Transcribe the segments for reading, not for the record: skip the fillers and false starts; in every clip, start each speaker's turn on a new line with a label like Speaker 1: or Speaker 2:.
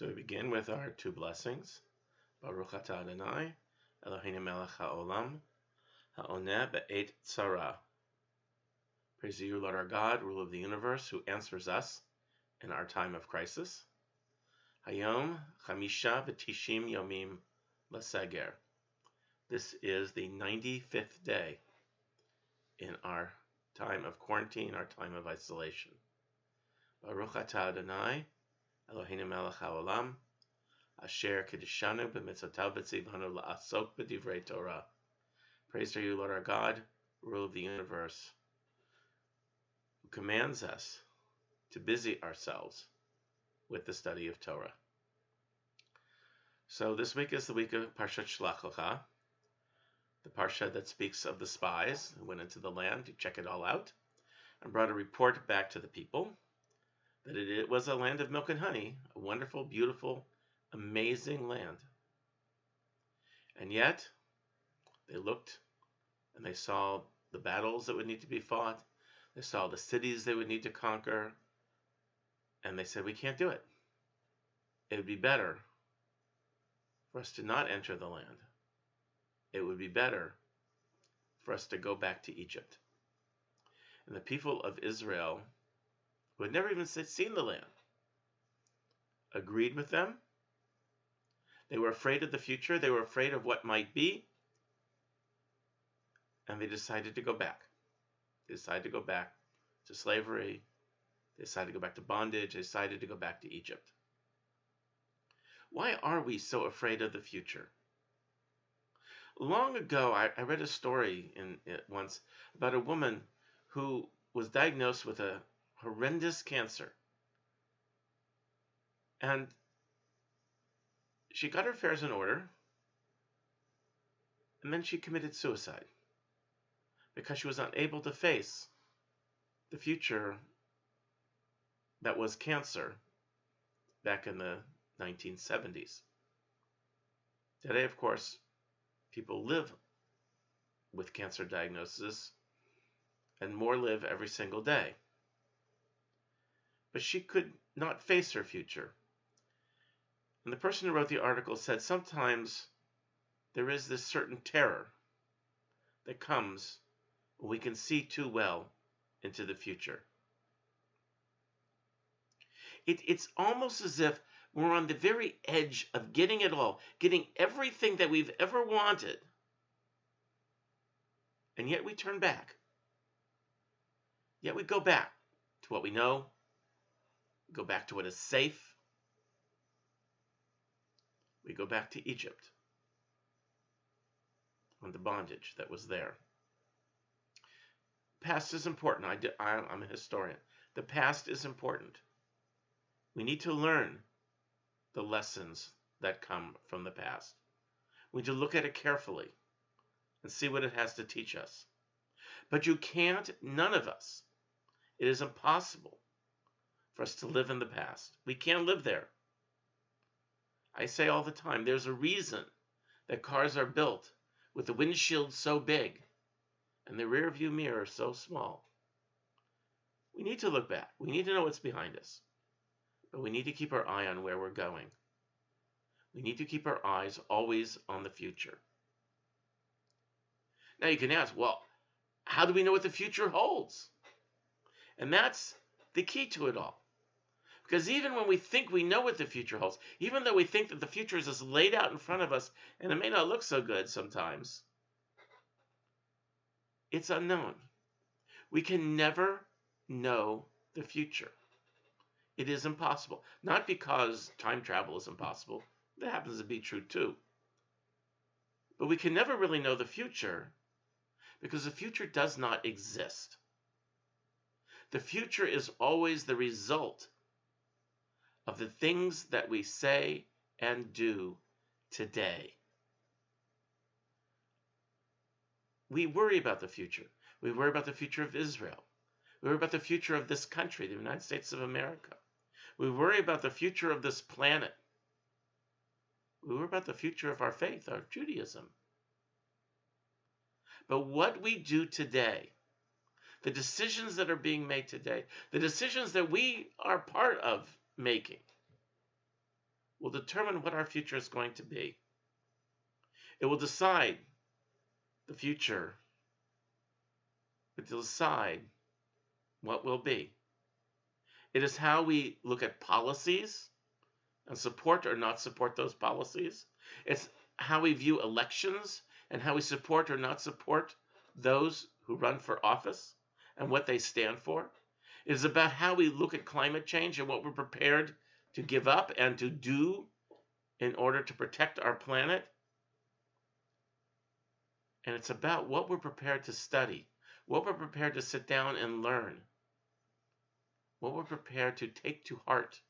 Speaker 1: So we begin with our two blessings. Baruch atah Adonai, Eloheinu melech haolam, ha'oneh be'et tzara. Praise to you, Lord our God, ruler of the universe, who answers us in our time of crisis. Hayom chamisha v'tishim yomim l'seger. This is the 95th day in our time of quarantine, our time of isolation. Baruch atah Adonai, Eloheinu melech haolam, asher kedishanu b'mitzvotav v'tzivanu la'asok b'divrei Torah. Praise to you, Lord our God, ruler of the universe, who commands us to busy ourselves with the study of Torah. So this week is the week of Parshat Shlach Lecha, the parsha that speaks of the spies who went into the land to check it all out and brought a report back to the people that it was a land of milk and honey, a wonderful, beautiful, amazing land. And yet, they looked and they saw the battles that would need to be fought. They saw the cities they would need to conquer. And they said, we can't do it. It would be better for us to not enter the land. It would be better for us to go back to Egypt. And the people of Israel, who had never even seen the land, agreed with them. They were afraid of the future. They were afraid of what might be. And they decided to go back. They decided to go back to slavery. They decided to go back to bondage. They decided to go back to Egypt. Why are we so afraid of the future? Long ago, I read a story once about a woman who was diagnosed with a horrendous cancer. And she got her affairs in order, and then she committed suicide because she was unable to face the future that was cancer back in the 1970s. Today, of course, people live with cancer diagnosis, and more live every single day. But she could not face her future. And the person who wrote the article said sometimes there is this certain terror that comes when we can see too well into the future. It's almost as if we're on the very edge of getting it all, getting everything that we've ever wanted, and yet we turn back. Yet we go back to what we know, go back to what is safe. We go back to Egypt and the bondage that was there. Past is important. I'm a historian. The past is important. We need to learn the lessons that come from the past. We need to look at it carefully and see what it has to teach us. But you can't, none of us, it is impossible for us to live in the past. We can't live there. I say all the time, there's a reason that cars are built with the windshield so big and the rear view mirror so small. We need to look back. We need to know what's behind us. But we need to keep our eye on where we're going. We need to keep our eyes always on the future. Now you can ask, well, how do we know what the future holds? And that's the key to it all. Because even when we think we know what the future holds, even though we think that the future is just laid out in front of us, and it may not look so good sometimes, it's unknown. We can never know the future. It is impossible. Not because time travel is impossible. That happens to be true too. But we can never really know the future because the future does not exist. The future is always the result of the things that we say and do today. We worry about the future. We worry about the future of Israel. We worry about the future of this country, the United States of America. We worry about the future of this planet. We worry about the future of our faith, our Judaism. But what we do today, the decisions that are being made today, the decisions that we are part of making, will determine what our future is going to be. It will decide the future. It will decide what will be. It is how we look at policies and support or not support those policies. It's how we view elections and how we support or not support those who run for office and what they stand for. It is about how we look at climate change and what we're prepared to give up and to do in order to protect our planet. And it's about what we're prepared to study, what we're prepared to sit down and learn, what we're prepared to take to heart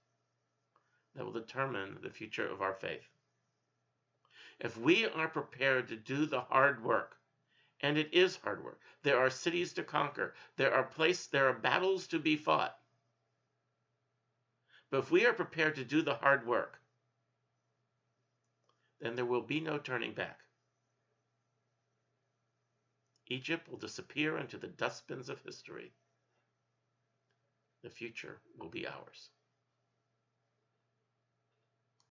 Speaker 1: that will determine the future of our faith. If we are prepared to do the hard work, and it is hard work, there are cities to conquer, there are battles to be fought. But if we are prepared to do the hard work, then there will be no turning back. Egypt will disappear into the dustbins of history. The future will be ours.